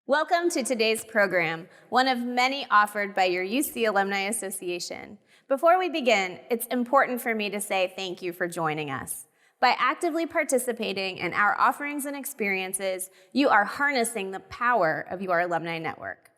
Welcome to today's program, one of many offered by your UC Alumni Association. Before we begin, it's important for me to say thank you for joining us. By actively participating in our offerings and experiences, you are harnessing the power of your alumni network.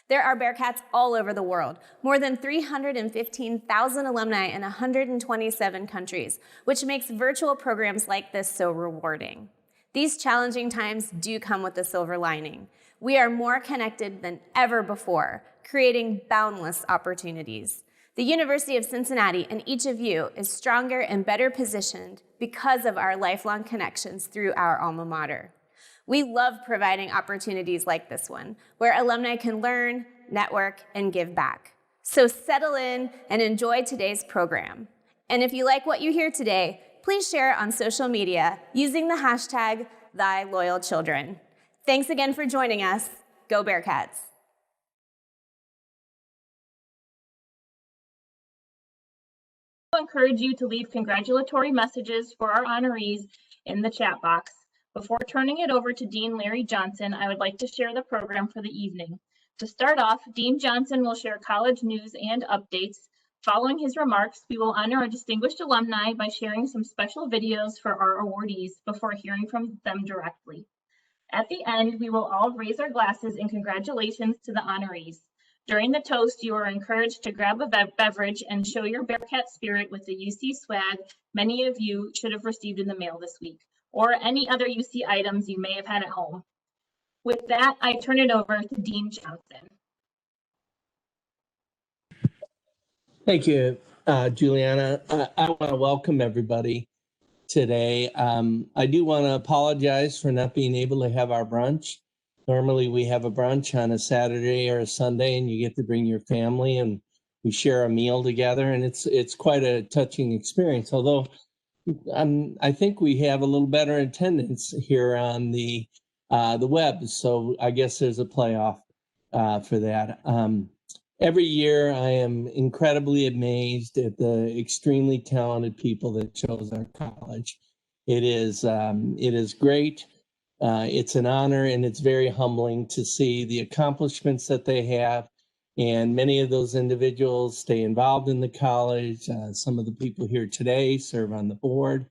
There are Bearcats all over the world, more than 315,000 alumni in 127 countries, which makes virtual programs like this so rewarding. These challenging times do come with a silver lining. We are more connected than ever before, creating boundless opportunities. The University of Cincinnati and each of you is stronger and better positioned because of our lifelong connections through our alma mater. We love providing opportunities like this one, where alumni can learn, network, and give back. So settle in and enjoy today's program. And if you like what you hear today, please share it on social media using the hashtag #ThyLoyalChildren. Thanks again for joining us. Go Bearcats! I encourage you to leave congratulatory messages for our honorees in the chat box. Before turning it over to Dean Larry Johnson, I would like to share the program for the evening. To start off, Dean Johnson will share college news and updates. Following his remarks, we will honor our distinguished alumni by sharing some special videos for our awardees before hearing from them directly. At the end, we will all raise our glasses in congratulations to the honorees. During the toast, you are encouraged to grab a beverage and show your Bearcat spirit with the UC swag many of you should have received in the mail this week, or any other UC items you may have had at home. With that, I turn it over to Dean Johnson. Thank you, Juliana. I want to welcome everybody today. I do want to apologize for not being able to have our brunch. Normally we have a brunch on a Saturday or a Sunday and you get to bring your family and we share a meal together, and it's quite a touching experience. Although I think we have a little better attendance here on the web, so I guess there's a playoff for that. Every year I am incredibly amazed at the extremely talented people that chose our college. It is great. It's an honor, and it's very humbling to see the accomplishments that they have. And many of those individuals stay involved in the college. Some of the people here today serve on the board,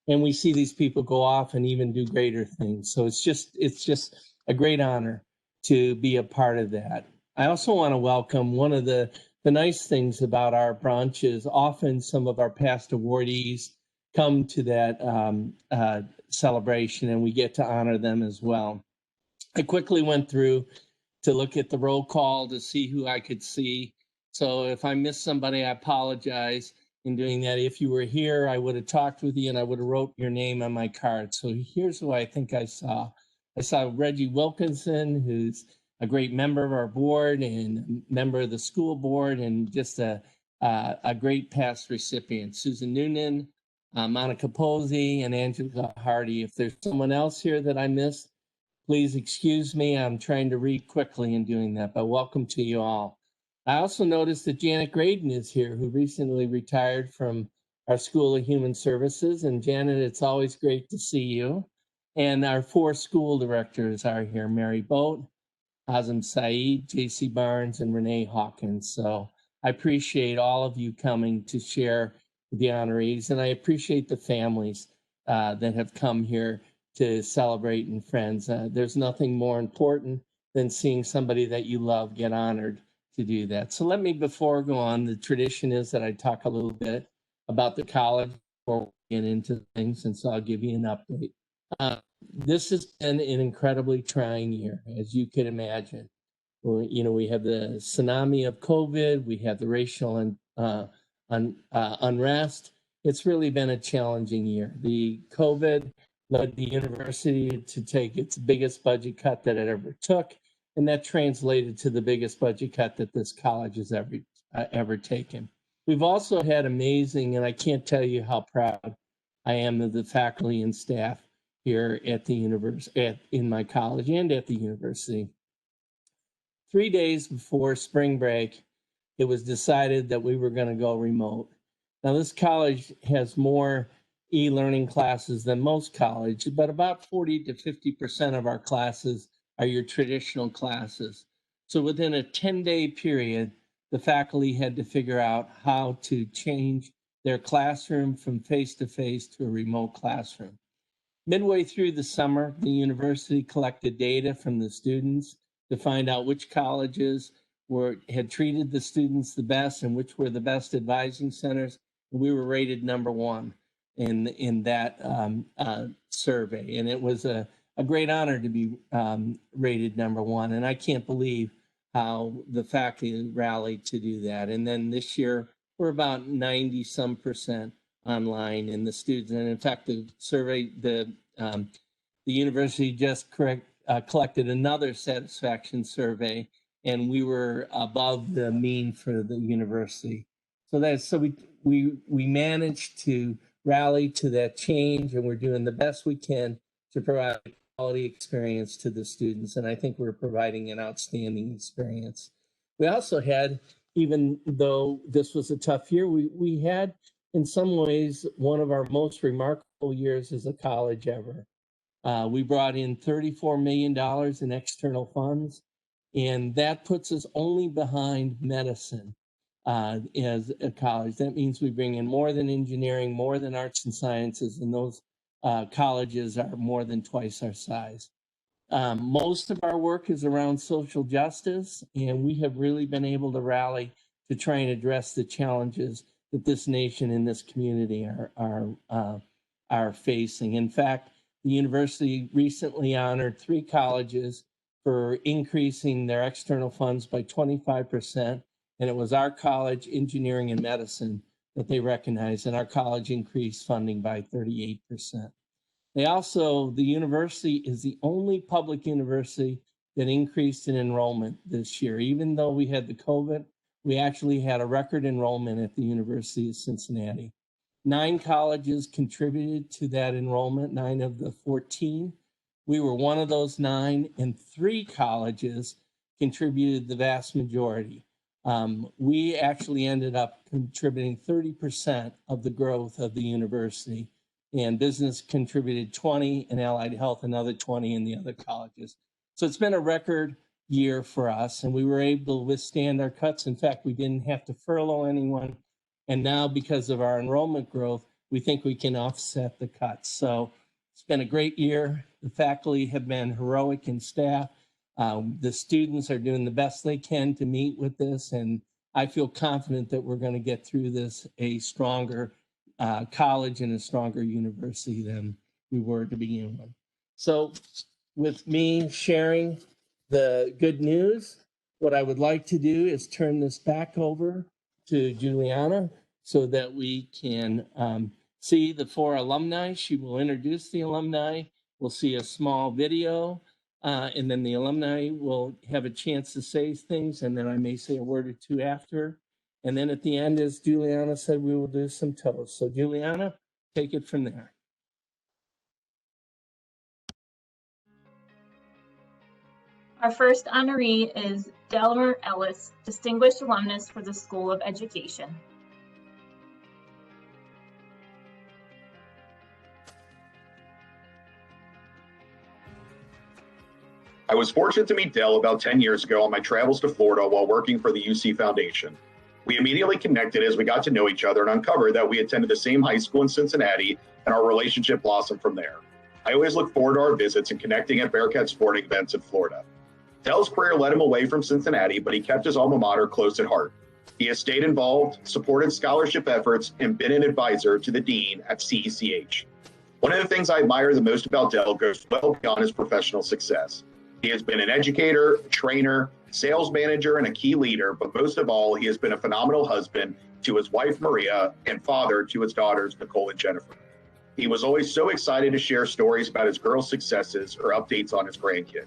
and we see these people go off and even do greater things. So it's just a great honor to be a part of that. I also want to welcome one of the nice things about our brunch is often some of our past awardees come to that celebration, and we get to honor them as well. I quickly went through to look at the roll call to see who I could see. So if I missed somebody, I apologize in doing that. If you were here, I would have talked with you and I would have wrote your name on my card. So here's who I think I saw. I saw Reggie Wilkinson, who's a great member of our board and a member of the school board, and just a great past recipient. Susan Noonan, Monica Posey, and Angela Hardy. If there's someone else here that I missed, please excuse me. I'm trying to read quickly in doing that, but welcome to you all. I also noticed that Janet Graydon is here, who recently retired from our School of Human Services. And Janet, it's always great to see you. And our 4 school directors are here: Mary Boat, Azam Saeed, J.C. Barnes, and Renee Hawkins. So I appreciate all of you coming to share the honorees, and I appreciate the families that have come here to celebrate, and friends. There's nothing more important than seeing somebody that you love get honored to do that. So let me, before I go on, the tradition is that I talk a little bit about the college before we get into things, and so I'll give you an update. This has been an incredibly trying year, as you can imagine. We have the tsunami of COVID, we have the racial unrest. It's really been a challenging year. The COVID led the university to take its biggest budget cut that it ever took, and that translated to the biggest budget cut that this college has ever taken. We've also had amazing, and I can't tell you how proud I am of the faculty and staff here at the university, in my college and at the university. 3 days before spring break, it was decided that we were going to go remote. Now, this college has more e-learning classes than most colleges, but about 40 to 50% of our classes are your traditional classes. So within a 10-day period, the faculty had to figure out how to change their classroom from face-to-face to a remote classroom. Midway through the summer, the university collected data from the students to find out which colleges had treated the students the best and which were the best advising centers. We were rated #1 in that survey, and it was a great honor to be rated #1. And I can't believe how the faculty rallied to do that. And then this year, we're about 90-some% online in the students. And in fact, the survey, the university just collected another satisfaction survey, and we were above the mean for the university. So we managed to rally to that change, and we're doing the best we can to provide a quality experience to the students. And I think we're providing an outstanding experience. We also had, even though this was a tough year, we had in some ways one of our most remarkable years as a college ever. We brought in $34 million in external funds, and that puts us only behind medicine as a college. That means we bring in more than engineering, more than arts and sciences, and those colleges are more than twice our size. Most of our work is around social justice, and we have really been able to rally to try and address the challenges that this nation and this community are facing. In fact, the university recently honored 3 colleges for increasing their external funds by 25%, and it was our college, engineering and medicine, that they recognized, and our college increased funding by 38%. The university is the only public university that increased in enrollment this year. Even though we had the COVID, we actually had a record enrollment at the University of Cincinnati. 9 colleges contributed to that enrollment, 9 of the 14. We were one of those 9, and 3 colleges contributed the vast majority. We actually ended up contributing 30% of the growth of the university, and business contributed 20, and allied health another 20 in the other colleges. So it's been a record year for us, and we were able to withstand our cuts. In fact, we didn't have to furlough anyone. And now, because of our enrollment growth, we think we can offset the cuts. So it's been a great year. The faculty have been heroic, and staff. The students are doing the best they can to meet with this. And I feel confident that we're going to get through this a stronger college and a stronger university than we were to begin with. So with me sharing the good news, what I would like to do is turn this back over to Juliana so that we can see the 4 alumni. She will introduce the alumni. We'll see a small video, and then the alumni will have a chance to say things, and then I may say a word or two after. And then at the end, as Juliana said, we will do some toasts. So Juliana, take it from there. Our first honoree is Delaware Ellis, Distinguished Alumnus for the School of Education. I was fortunate to meet Del about 10 years ago on my travels to Florida while working for the UC Foundation. We immediately connected as we got to know each other and uncovered that we attended the same high school in Cincinnati, and our relationship blossomed from there. I always look forward to our visits and connecting at Bearcat sporting events in Florida. Del's career led him away from Cincinnati, but he kept his alma mater close at heart. He has stayed involved, supported scholarship efforts, and been an advisor to the dean at CECH. One of the things I admire the most about Del goes well beyond his professional success. He has been an educator, a trainer, sales manager, and a key leader, but most of all, he has been a phenomenal husband to his wife, Maria, and father to his daughters, Nicole and Jennifer. He was always so excited to share stories about his girls' successes or updates on his grandkids.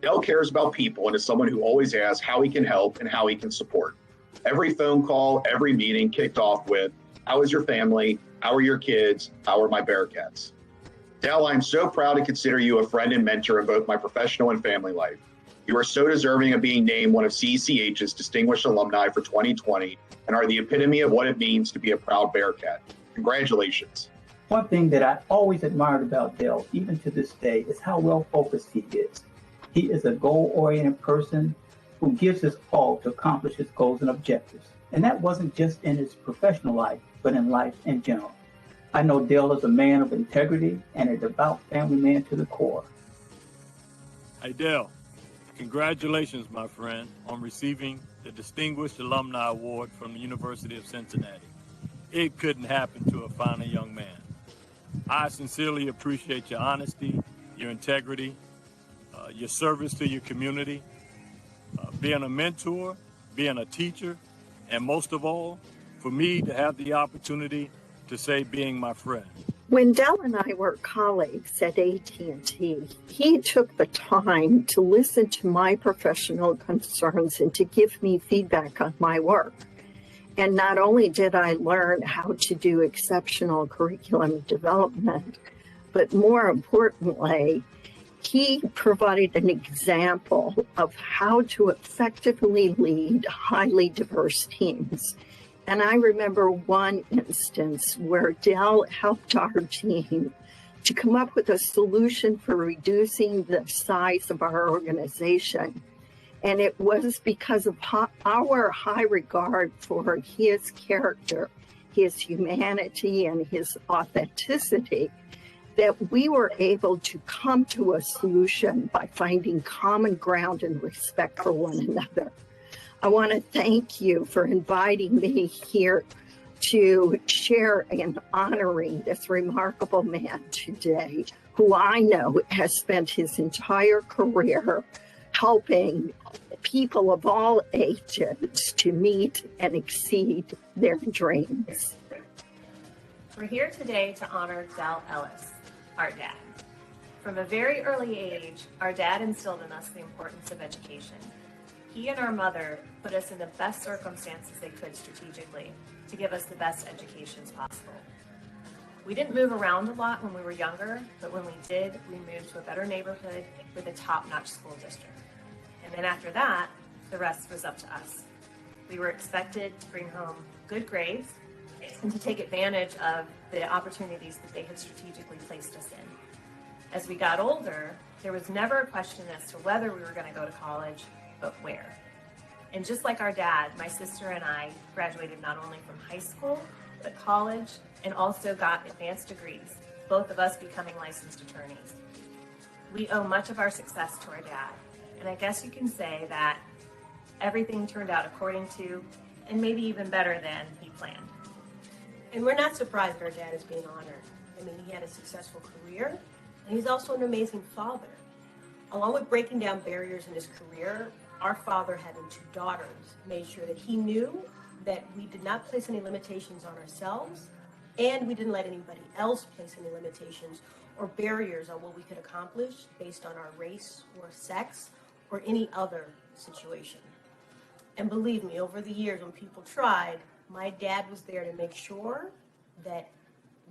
Del cares about people and is someone who always asks how he can help and how he can support. Every phone call, every meeting kicked off with, "How is your family? How are your kids? How are my Bearcats?" Del, I'm so proud to consider you a friend and mentor in both my professional and family life. You are so deserving of being named one of CECH's Distinguished Alumni for 2020 and are the epitome of what it means to be a proud Bearcat. Congratulations. One thing that I always admired about Del, even to this day, is how well focused he is. He is a goal-oriented person who gives his all to accomplish his goals and objectives. And that wasn't just in his professional life, but in life in general. I know Dale is a man of integrity and a devout family man to the core. Hey Dale, congratulations, my friend, on receiving the Distinguished Alumni Award from the University of Cincinnati. It couldn't happen to a finer young man. I sincerely appreciate your honesty, your integrity, your service to your community, being a mentor, being a teacher, and most of all, for me to have the opportunity to say being my friend. When Del and I were colleagues at AT&T, he took the time to listen to my professional concerns and to give me feedback on my work. And not only did I learn how to do exceptional curriculum development, but more importantly, he provided an example of how to effectively lead highly diverse teams. And I remember one instance where Del helped our team to come up with a solution for reducing the size of our organization. And it was because of our high regard for his character, his humanity, and his authenticity that we were able to come to a solution by finding common ground and respect for one another. I want to thank you for inviting me here to share and honoring this remarkable man today, who I know has spent his entire career helping people of all ages to meet and exceed their dreams. We're here today to honor Del Ellis, our dad. From a very early age, our dad instilled in us the importance of education. He and our mother put us in the best circumstances they could strategically to give us the best educations possible. We didn't move around a lot when we were younger, but when we did, we moved to a better neighborhood with a top-notch school district. And then after that, the rest was up to us. We were expected to bring home good grades and to take advantage of the opportunities that they had strategically placed us in. As we got older, there was never a question as to whether we were going to go to college, but where. And just like our dad, my sister and I graduated not only from high school, but college, and also got advanced degrees, both of us becoming licensed attorneys. We owe much of our success to our dad, and I guess you can say that everything turned out according to, and maybe even better than, he planned. And we're not surprised our dad is being honored. I mean, he had a successful career, and he's also an amazing father. Along with breaking down barriers in his career, our father, having two daughters, made sure that he knew that we did not place any limitations on ourselves, and we didn't let anybody else place any limitations or barriers on what we could accomplish based on our race or sex or any other situation. And believe me, over the years when people tried, my dad was there to make sure that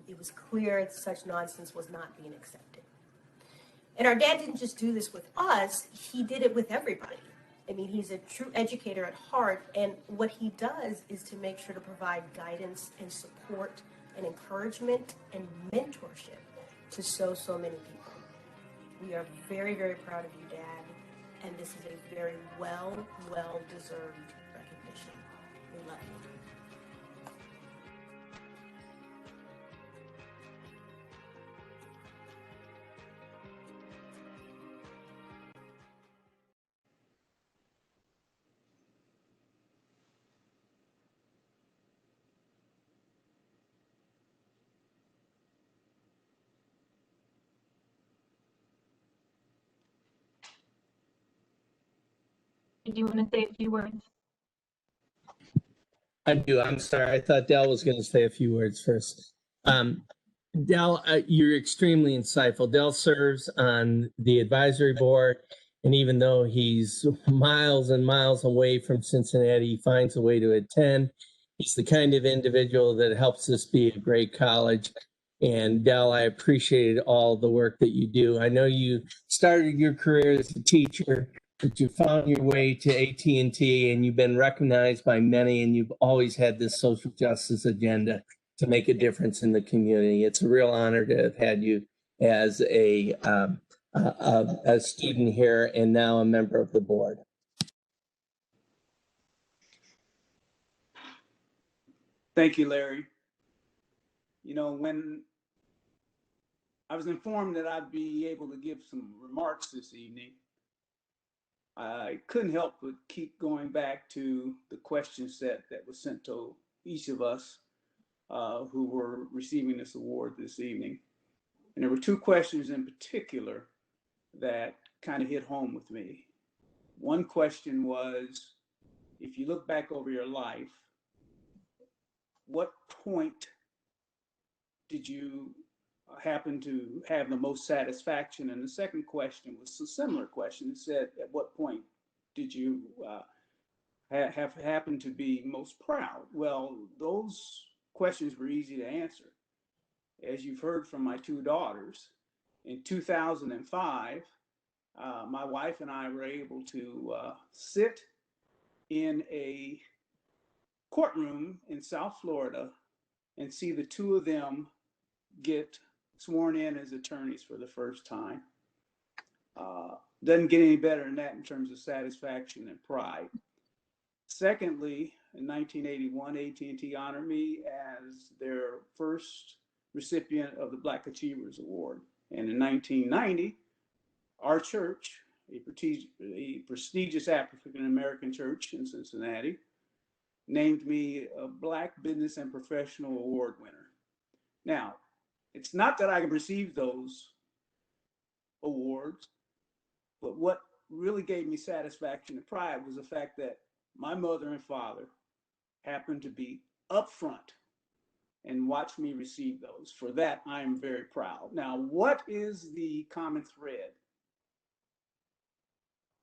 it was clear that such nonsense was not being accepted. And our dad didn't just do this with us, he did it with everybody. I mean, he's a true educator at heart, and what he does is to make sure to provide guidance and support and encouragement and mentorship to so many people. We are very, very proud of you, Dad, and this is a very well-deserved recognition. We love you. Did you want to say a few words? I do. I'm sorry. I thought Del was going to say a few words first. Del, you're extremely insightful. Del serves on the advisory board, and even though he's miles and miles away from Cincinnati, he finds a way to attend. He's the kind of individual that helps us be a great college. And Del, I appreciated all the work that you do. I know you started your career as a teacher, but you found your way to AT&T, and you've been recognized by many, and you've always had this social justice agenda to make a difference in the community. It's a real honor to have had you as a a student here and now a member of the board. Thank you, Larry. You know, when I was informed that I'd be able to give some remarks this evening, I couldn't help but keep going back to the question set that was sent to each of us who were receiving this award this evening. And there were two questions in particular that kind of hit home with me. One question was, if you look back over your life, what point did you happen to have the most satisfaction? And the second question was a similar question. It said, at what point did you have happened to be most proud? Well, those questions were easy to answer. As you've heard from my two daughters, in 2005, my wife and I were able to sit in a courtroom in South Florida and see the two of them get sworn in as attorneys for the first time. Doesn't get any better than that in terms of satisfaction and pride. Secondly, in 1981, AT&T honored me as their first recipient of the Black Achievers Award. And in 1990, our church, a prestigious African-American church in Cincinnati, named me a Black Business and Professional Award winner. Now, it's not that I received those awards, but what really gave me satisfaction and pride was the fact that my mother and father happened to be upfront and watched me receive those. For that, I am very proud. Now, what is the common thread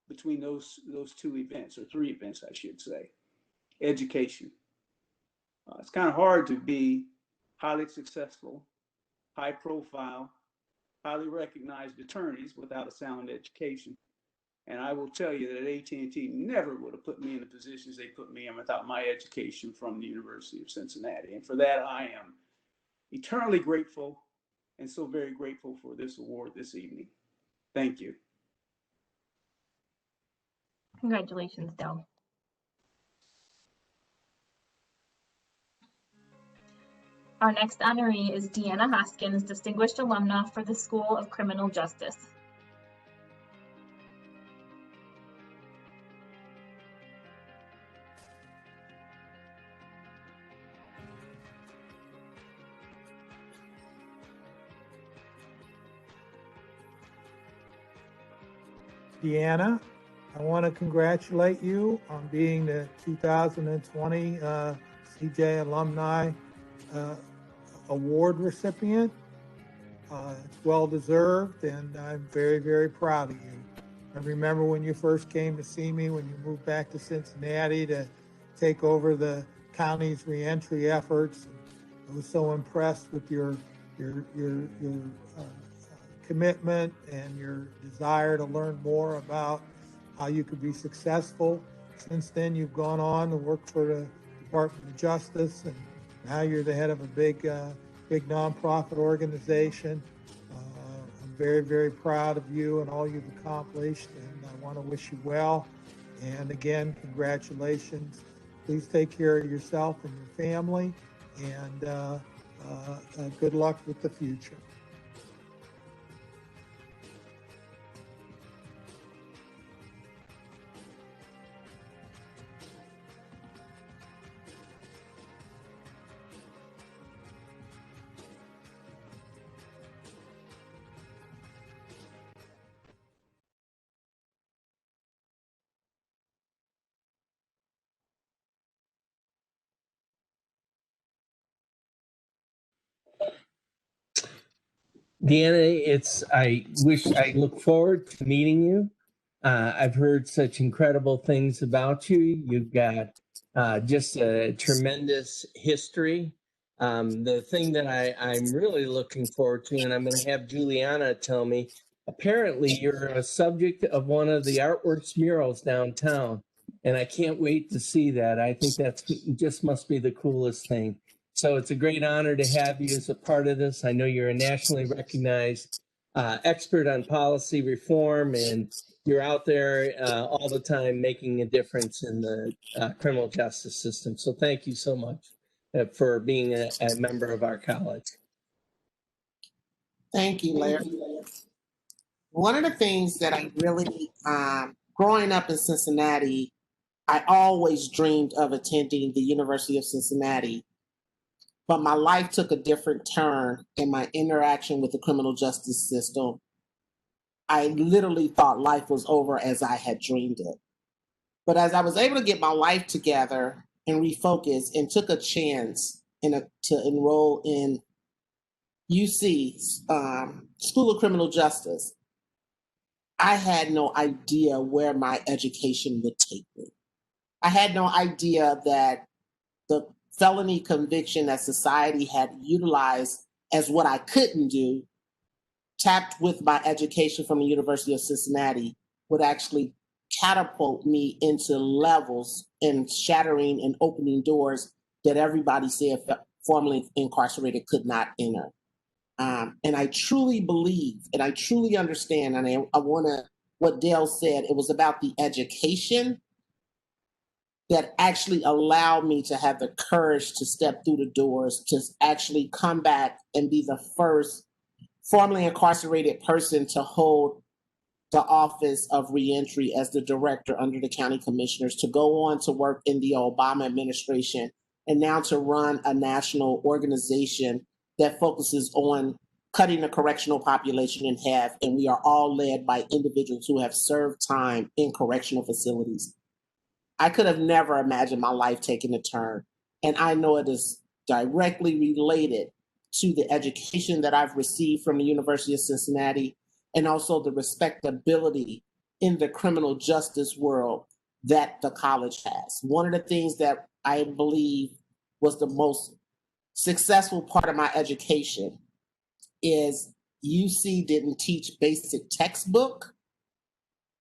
between those two events, or three events, I should say? Education. It's kind of hard to be highly successful, high profile, highly recognized attorneys without a sound education. And I will tell you that AT&T never would have put me in the positions they put me in without my education from the University of Cincinnati. And for that, I am eternally grateful, and so very grateful for this award this evening. Thank you. Congratulations, Del. Our next honoree is Deanna Hoskins, Distinguished Alumna for the School of Criminal Justice. Deanna, I want to congratulate you on being the 2020 CJ Alumni Award recipient. It's well deserved, and I'm very, very proud of you. I remember when you first came to see me, when you moved back to Cincinnati to take over the county's reentry efforts. I was so impressed with your commitment and your desire to learn more about how you could be successful. Since then, you've gone on to work for the Department of Justice, and now you're the head of a big nonprofit organization. I'm very, very proud of you and all you've accomplished, and I want to wish you well. And again, congratulations. Please take care of yourself and your family, and good luck with the future. Deanna, I look forward to meeting you. I've heard such incredible things about you. You've got just a tremendous history. The thing that I'm really looking forward to, and I'm going to have Juliana tell me, apparently you're a subject of one of the artworks murals downtown, and I can't wait to see that. I think that's just must be the coolest thing. So it's a great honor to have you as a part of this. I know you're a nationally recognized expert on policy reform, and you're out there all the time making a difference in the criminal justice system. So thank you so much for being a member of our college. Thank you, Larry. One of the things that I really, growing up in Cincinnati, I always dreamed of attending the University of Cincinnati, but my life took a different turn in my interaction with the criminal justice system. I literally thought life was over as I had dreamed it. But as I was able to get my life together and refocus and took a chance to enroll in UC, School of Criminal Justice, I had no idea where my education would take me. I had no idea that the felony conviction that society had utilized as what I couldn't do, tapped with my education from the University of Cincinnati, would actually catapult me into levels and shattering and opening doors that everybody said formerly incarcerated could not enter. And I truly believe, and I truly understand, and I want to, what Dale said, it was about the education that actually allowed me to have the courage to step through the doors, to actually come back and be the first formerly incarcerated person to hold the Office of Reentry as the director under the county commissioners, to go on to work in the Obama administration, and now to run a national organization that focuses on cutting the correctional population in half. And we are all led by individuals who have served time in correctional facilities. I could have never imagined my life taking a turn. And I know it is directly related to the education that I've received from the University of Cincinnati, and also the respectability in the criminal justice world that the college has. One of the things that I believe was the most successful part of my education is UC didn't teach basic textbook.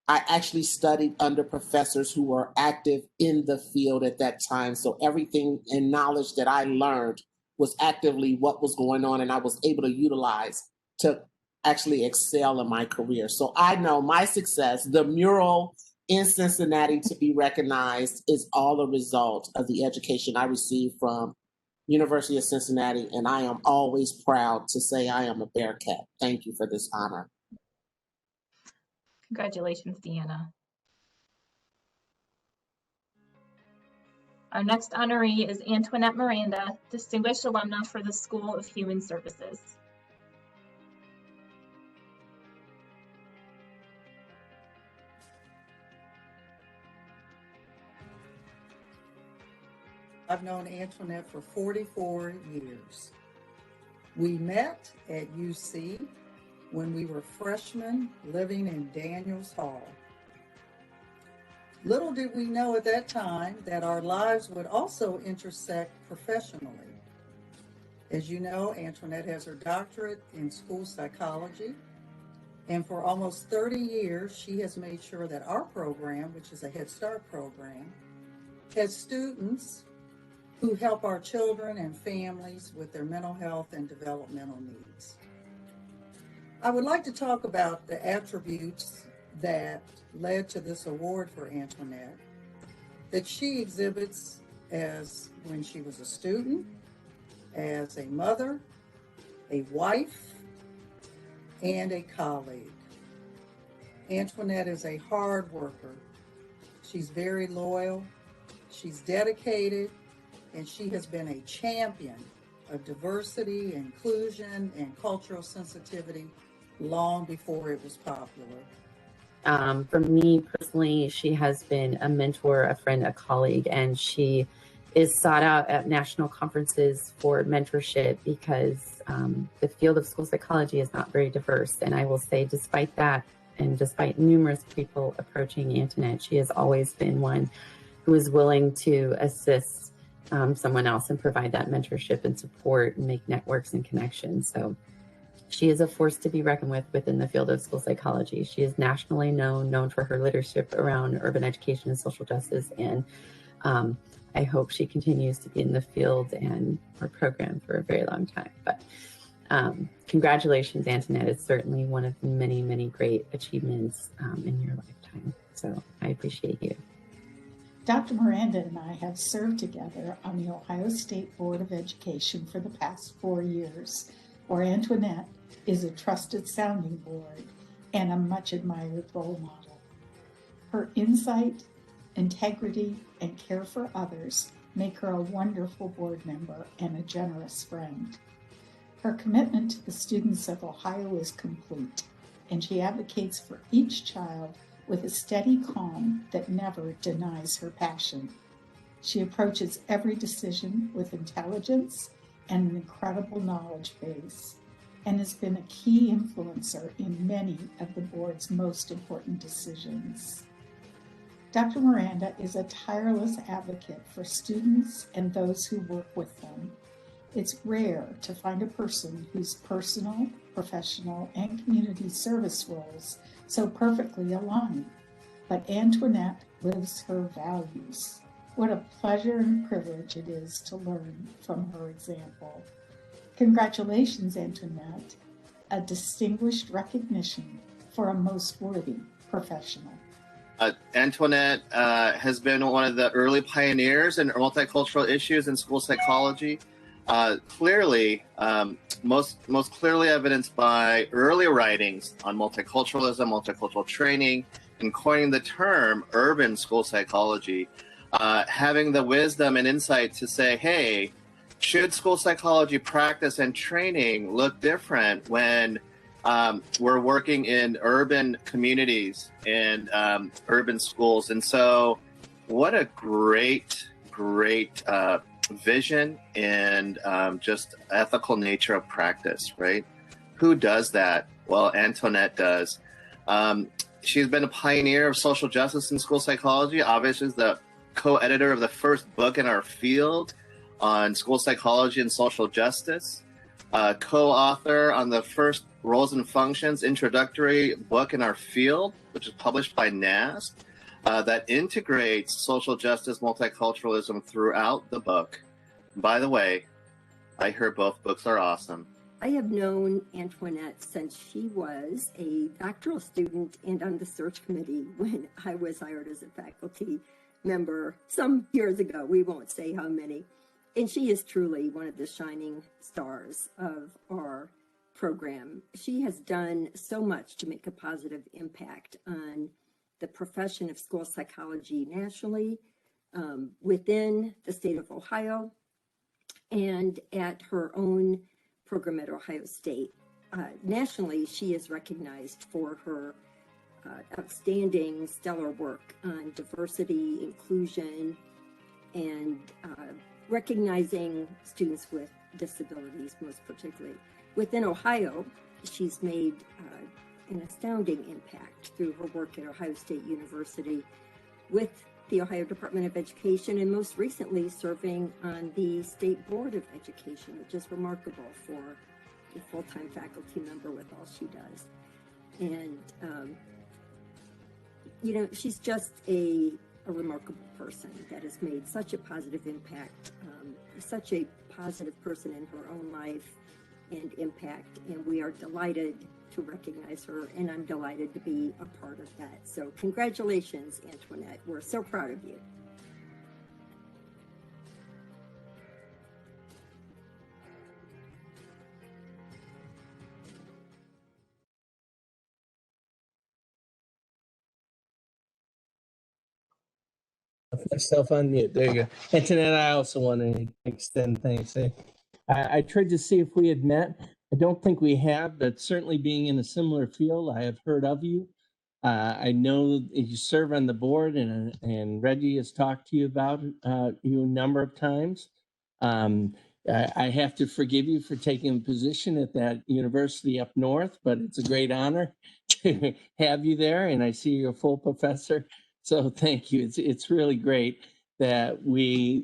I actually studied under professors who were active in the field at that time. So everything and knowledge that I learned was actively what was going on, and I was able to utilize to actually excel in my career. So I know my success, the mural in Cincinnati to be recognized, is all a result of the education I received from University of Cincinnati, and I am always proud to say I am a Bearcat. Thank you for this honor. Congratulations, Deanna. Our next honoree is Antoinette Miranda, Distinguished Alumna for the School of Human Services. I've known Antoinette for 44 years. We met at UC when we were freshmen living in Daniels Hall. Little did we know at that time that our lives would also intersect professionally. As you know, Antoinette has her doctorate in school psychology, and for almost 30 years, she has made sure that our program, which is a Head Start program, has students who help our children and families with their mental health and developmental needs. I would like to talk about the attributes that led to this award for Antoinette, that she exhibits as when she was a student, as a mother, a wife, and a colleague. Antoinette is a hard worker. She's very loyal, she's dedicated, and she has been a champion of diversity, inclusion, and cultural sensitivity long before it was popular. For me personally, she has been a mentor, a friend, a colleague, and she is sought out at national conferences for mentorship because the field of school psychology is not very diverse. And I will say, despite that, and despite numerous people approaching Antoinette, she has always been one who is willing to assist someone else and provide that mentorship and support and make networks and connections. So she is a force to be reckoned with within the field of school psychology. She is nationally known for her leadership around urban education and social justice. And I hope she continues to be in the field and her program for a very long time. But congratulations, Antoinette. It's certainly one of many, many great achievements in your lifetime. So I appreciate you. Dr. Miranda and I have served together on the Ohio State Board of Education for the past 4 years, where Antoinette is a trusted sounding board and a much admired role model. Her insight, integrity, and care for others make her a wonderful board member and a generous friend. Her commitment to the students of Ohio is complete, and she advocates for each child with a steady calm that never denies her passion. She approaches every decision with intelligence and an incredible knowledge base, and has been a key influencer in many of the board's most important decisions. Dr. Miranda is a tireless advocate for students and those who work with them. It's rare to find a person whose personal, professional, and community service roles so perfectly align, but Antoinette lives her values. What a pleasure and privilege it is to learn from her example. Congratulations, Antoinette, a distinguished recognition for a most worthy professional. Antoinette has been one of the early pioneers in multicultural issues in school psychology. Clearly, most clearly evidenced by early writings on multiculturalism, multicultural training, and coining the term urban school psychology, having the wisdom and insight to say, hey, should school psychology practice and training look different when we're working in urban communities and urban schools? And so what a great vision and just ethical nature of practice, right? Who does that? Well, Antoinette does. She's been a pioneer of social justice in school psychology. Obviously, is the co-editor of the first book in our field on school psychology and social justice, co-author on the first Roles and Functions introductory book in our field, which is published by NAST, that integrates social justice, multiculturalism throughout the book. By the way, I hear both books are awesome. I have known Antoinette since she was a doctoral student and on the search committee when I was hired as a faculty member some years ago. We won't say how many. And she is truly one of the shining stars of our program. She has done so much to make a positive impact on the profession of school psychology nationally, within the state of Ohio, and at her own program at Ohio State. Nationally, she is recognized for her outstanding, stellar work on diversity, inclusion, and recognizing students with disabilities, most particularly. Within Ohio, she's made an astounding impact through her work at Ohio State University with the Ohio Department of Education, and most recently serving on the State Board of Education, which is remarkable for a full-time faculty member with all she does. And, you know, she's just a remarkable person that has made such a positive impact, such a positive person in her own life and impact, and we are delighted to recognize her, and I'm delighted to be a part of that. So congratulations, Antoinette. We're so proud of you. Myself on mute. There you go. Antoinette, I also want to extend thanks. I tried to see if we had met. I don't think we have, but certainly being in a similar field, I have heard of you. I know that you serve on the board, and Reggie has talked to you about you a number of times. I have to forgive you for taking a position at that university up north, but it's a great honor to have you there, and I see you're a full professor. So thank you. It's really great that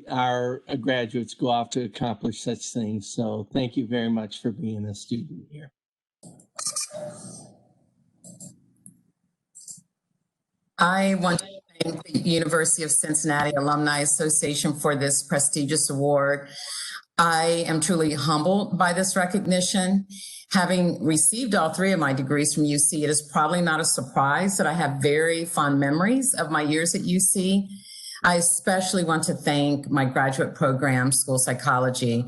our graduates go off to accomplish such things. So thank you very much for being a student here. I want to thank the University of Cincinnati Alumni Association for this prestigious award. I am truly humbled by this recognition. Having received all three of my degrees from UC, it is probably not a surprise that I have very fond memories of my years at UC. I especially want to thank my graduate program, School Psychology,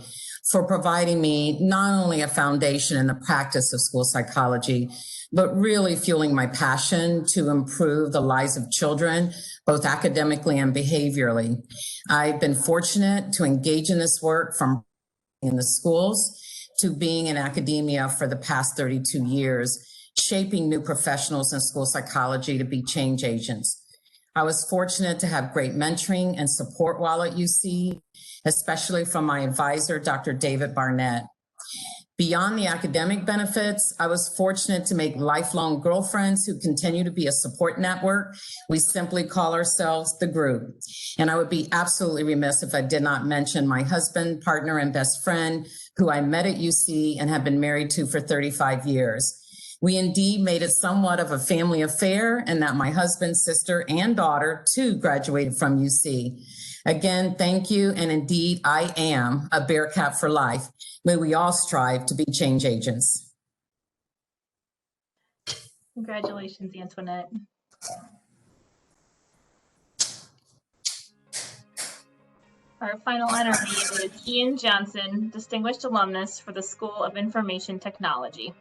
for providing me not only a foundation in the practice of school psychology, but really fueling my passion to improve the lives of children, both academically and behaviorally. I've been fortunate to engage in this work from in the schools to being in academia for the past 32 years, shaping new professionals in school psychology to be change agents. I was fortunate to have great mentoring and support while at UC, especially from my advisor, Dr. David Barnett. Beyond the academic benefits, I was fortunate to make lifelong girlfriends who continue to be a support network. We simply call ourselves the group. And I would be absolutely remiss if I did not mention my husband, partner, and best friend, who I met at UC and have been married to for 35 years. We indeed made it somewhat of a family affair, and that my husband, sister, and daughter too graduated from UC. Again, thank you, and indeed, I am a Bearcat for life. May we all strive to be change agents. Congratulations, Antoinette. Our final honoree is Ian Johnson, Distinguished Alumnus for the School of Information Technology.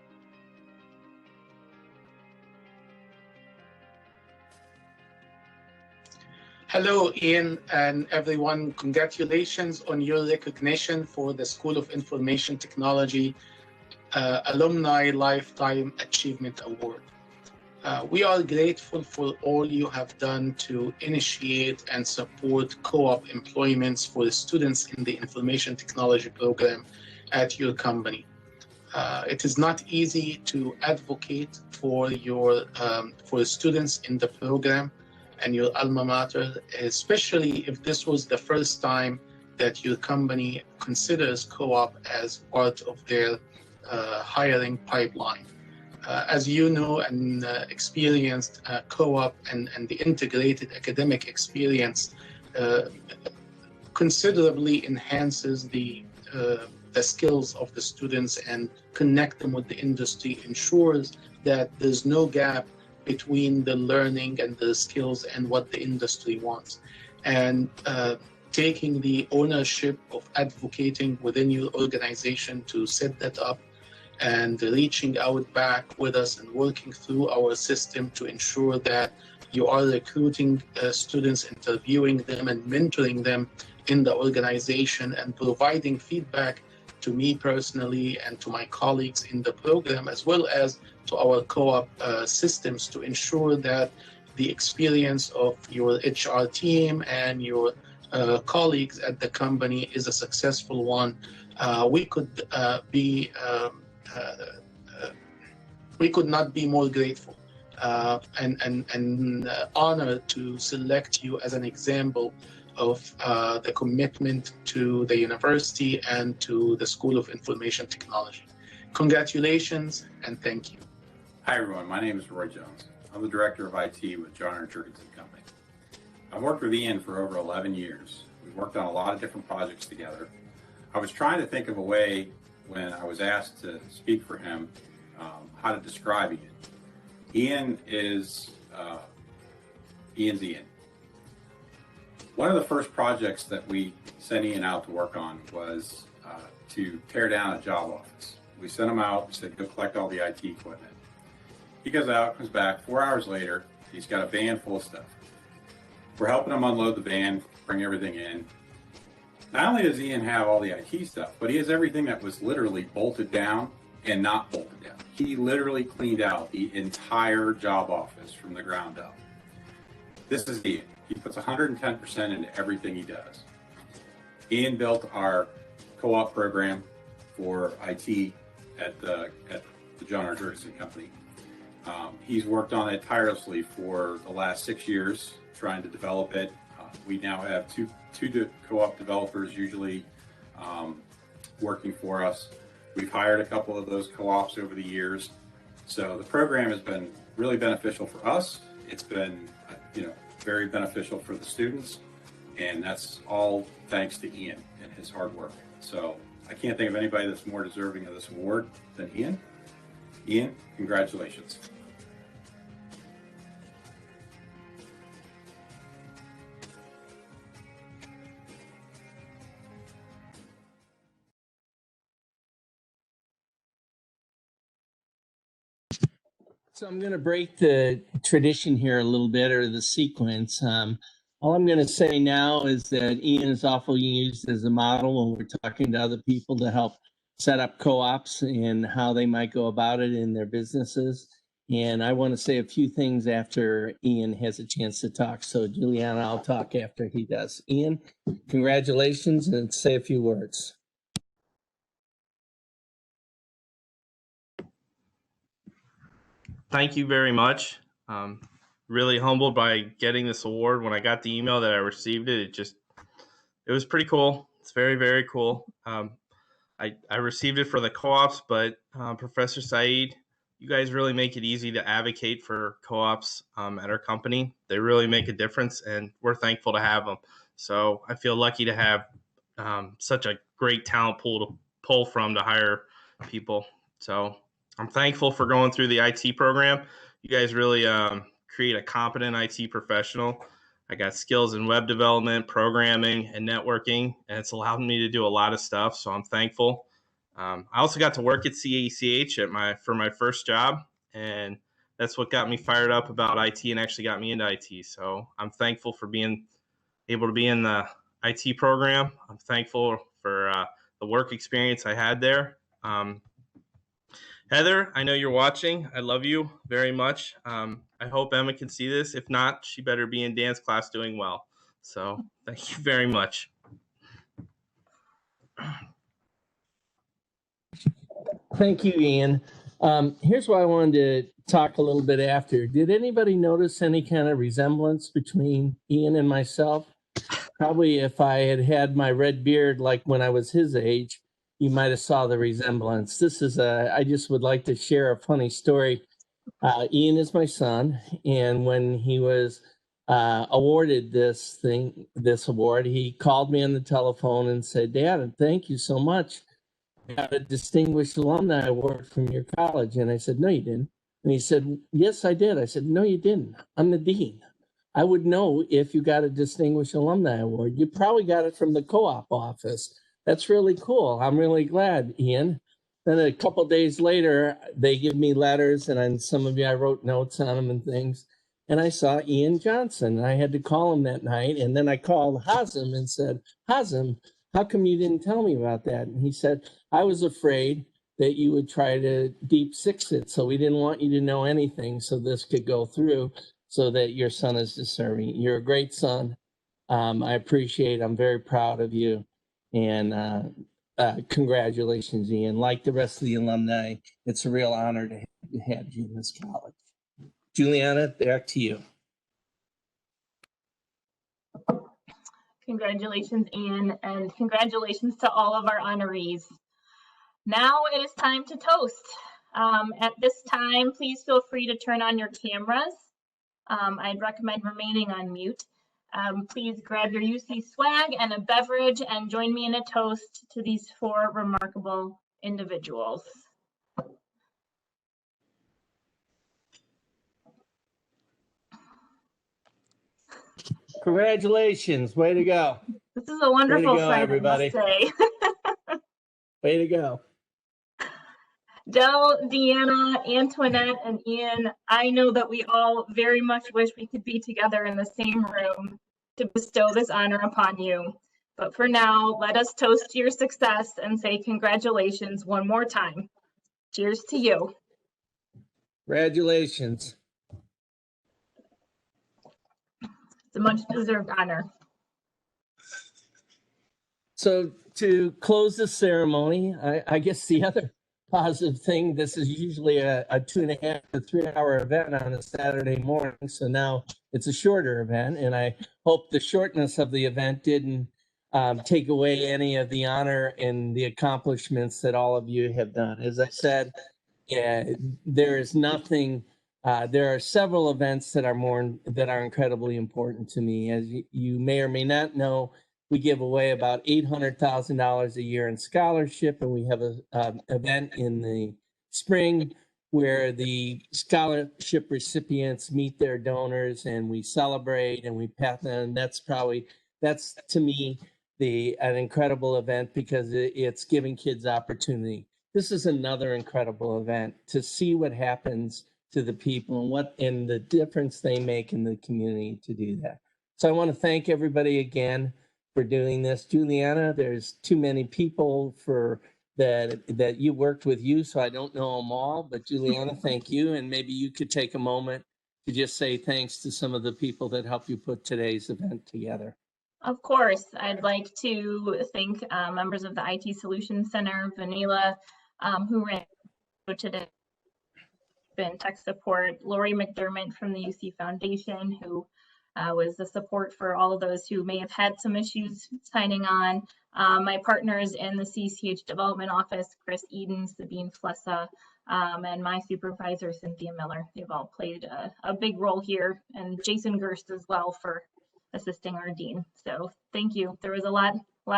Hello, Ian and everyone. Congratulations on your recognition for the School of Information Technology Alumni Lifetime Achievement Award. We are grateful for all you have done to initiate and support co-op employments for the students in the Information Technology program at your company. It is not easy to advocate for for students in the program and your alma mater, especially if this was the first time that your company considers co-op as part of their hiring pipeline. As you know and experienced, co-op and the integrated academic experience considerably enhances the skills of the students and connect them with the industry, ensures that there's no gap between the learning and the skills and what the industry wants. And taking the ownership of advocating within your organization to set that up and reaching out back with us and working through our system to ensure that you are recruiting students, interviewing them and mentoring them in the organization and providing feedback to me personally and to my colleagues in the program, as well as to our co-op systems, to ensure that the experience of your HR team and your colleagues at the company is a successful one. We could not be more grateful and honored to select you as an example of the commitment to the university and to the School of Information Technology. Congratulations and thank you. Hi everyone, my name is Roy Jones. I'm the Director of IT with John Jurgensen Company. I've worked with Ian for over 11 years. We've worked on a lot of different projects together. I was trying to think of a way when I was asked to speak for him, how to describe Ian. Ian is Ian's Ian. One of the first projects that we sent Ian out to work on was to tear down a job office. We sent him out, said, go collect all the IT equipment. He goes out, comes back, 4 hours later, he's got a van full of stuff. We're helping him unload the van, bring everything in. Not only does Ian have all the IT stuff, but he has everything that was literally bolted down and not bolted down. He literally cleaned out the entire job office from the ground up. This is Ian. He puts 110% into everything he does. Ian built our co-op program for IT at the John R. Jurgensen Company. He's worked on it tirelessly for the last 6 years, trying to develop it. We now have two co-op developers usually working for us. We've hired a couple of those co-ops over the years. So the program has been really beneficial for us. It's been, very beneficial for the students, and that's all thanks to Ian and his hard work. So I can't think of anybody that's more deserving of this award than Ian. Ian, congratulations. So I'm going to break the tradition here a little bit, or the sequence. All I'm going to say now is that Ian is often used as a model when we're talking to other people to help set up co-ops and how they might go about it in their businesses. And I want to say a few things after Ian has a chance to talk. So Juliana, I'll talk after he does. Ian, congratulations, and say a few words. Thank you very much. Really humbled by getting this award. When I got the email that I received it, it was pretty cool. It's very, very cool. I received it for the co-ops, but Professor Saeed, you guys really make it easy to advocate for co-ops at our company. They really make a difference, and we're thankful to have them. So I feel lucky to have such a great talent pool to pull from to hire people. So I'm thankful for going through the IT program. You guys really create a competent IT professional. I got skills in web development, programming, and networking, and it's allowed me to do a lot of stuff, so I'm thankful. I also got to work at CECH for my first job, and that's what got me fired up about IT and actually got me into IT. So I'm thankful for being able to be in the IT program. I'm thankful for the work experience I had there. Heather, I know you're watching. I love you very much. I hope Emma can see this. If not, she better be in dance class doing well. So thank you very much. Thank you, Ian. Here's why I wanted to talk a little bit after. Did anybody notice any kind of resemblance between Ian and myself? Probably if I had had my red beard like when I was his age, you might have saw the resemblance. I just would like to share a funny story. Ian is my son, and when he was awarded this award, he called me on the telephone and said, "Dad, thank you so much. I got a Distinguished Alumni Award from your college." And I said, "No, you didn't." And he said, "Yes, I did." I said, "No, you didn't. I'm the dean. I would know if you got a Distinguished Alumni Award. You probably got it from the co-op office. That's really cool. I'm really glad, Ian." Then a couple of days later, they give me letters, and on some of you, I wrote notes on them and things. And I saw Ian Johnson. I had to call him that night. And then I called Hazem and said, "Hazem, how come you didn't tell me about that?" And he said, "I was afraid that you would try to deep six it. So we didn't want you to know anything so this could go through, so that your son is deserving. You're a great son. I appreciate it. I'm very proud of you. And congratulations, Ian. Like the rest of the alumni, it's a real honor to have you in this college." Juliana, back to you. Congratulations, Ian, and congratulations to all of our honorees. Now it is time to toast. At this time, please feel free to turn on your cameras. I'd recommend remaining on mute. Please grab your UC swag and a beverage and join me in a toast to these four remarkable individuals. Congratulations. Way to go. This is a wonderful sight, everybody. I must say. Way to go. Del, Deanna, Antoinette, and Ian, I know that we all very much wish we could be together in the same room to bestow this honor upon you. But for now, let us toast to your success and say congratulations one more time. Cheers to you. Congratulations. It's a much deserved honor. So to close the ceremony, I guess the other positive thing, this is usually a 2.5 to 3 hour event on a Saturday morning. So now it's a shorter event, and I hope the shortness of the event didn't take away any of the honor and the accomplishments that all of you have done. As I said, there is nothing. There are several events that are incredibly important to me. As you may or may not know, We give away about $800,000 a year in scholarship, and we have an event in the spring where the scholarship recipients meet their donors and we celebrate and we pat them. That's to me an incredible event because it's giving kids opportunity. This is another incredible event to see what happens to the people and the difference they make in the community to do that. So I want to thank everybody again for doing this. Juliana, there's too many people that you worked with you, so I don't know them all, but Juliana, thank you. And maybe you could take a moment to just say thanks to some of the people that helped you put today's event together. Of course, I'd like to thank members of the IT Solutions Center, Vanilla, who ran today, and tech support, Lori McDermott from the UC Foundation, who was the support for all of those who may have had some issues signing on. My partners in the CECH Development Office, Chris Eden, Sabine Flessa, and my supervisor, Cynthia Miller. They've all played a big role here, and Jason Gerst as well for assisting our dean. So thank you. There was a lot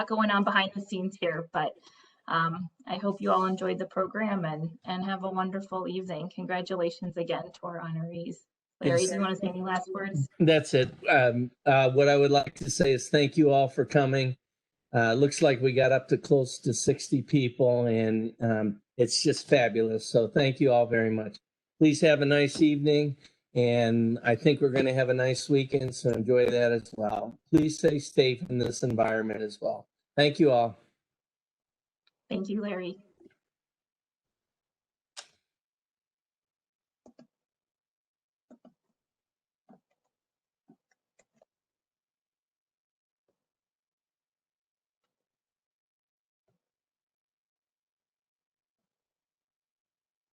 going on behind the scenes here, but I hope you all enjoyed the program and have a wonderful evening. Congratulations again to our honorees. Larry, do you want to say any last words? That's it. What I would like to say is thank you all for coming. Looks like we got up to close to 60 people, and it's just fabulous. So thank you all very much. Please have a nice evening, and I think we're going to have a nice weekend, so enjoy that as well. Please stay safe in this environment as well. Thank you all. Thank you, Larry.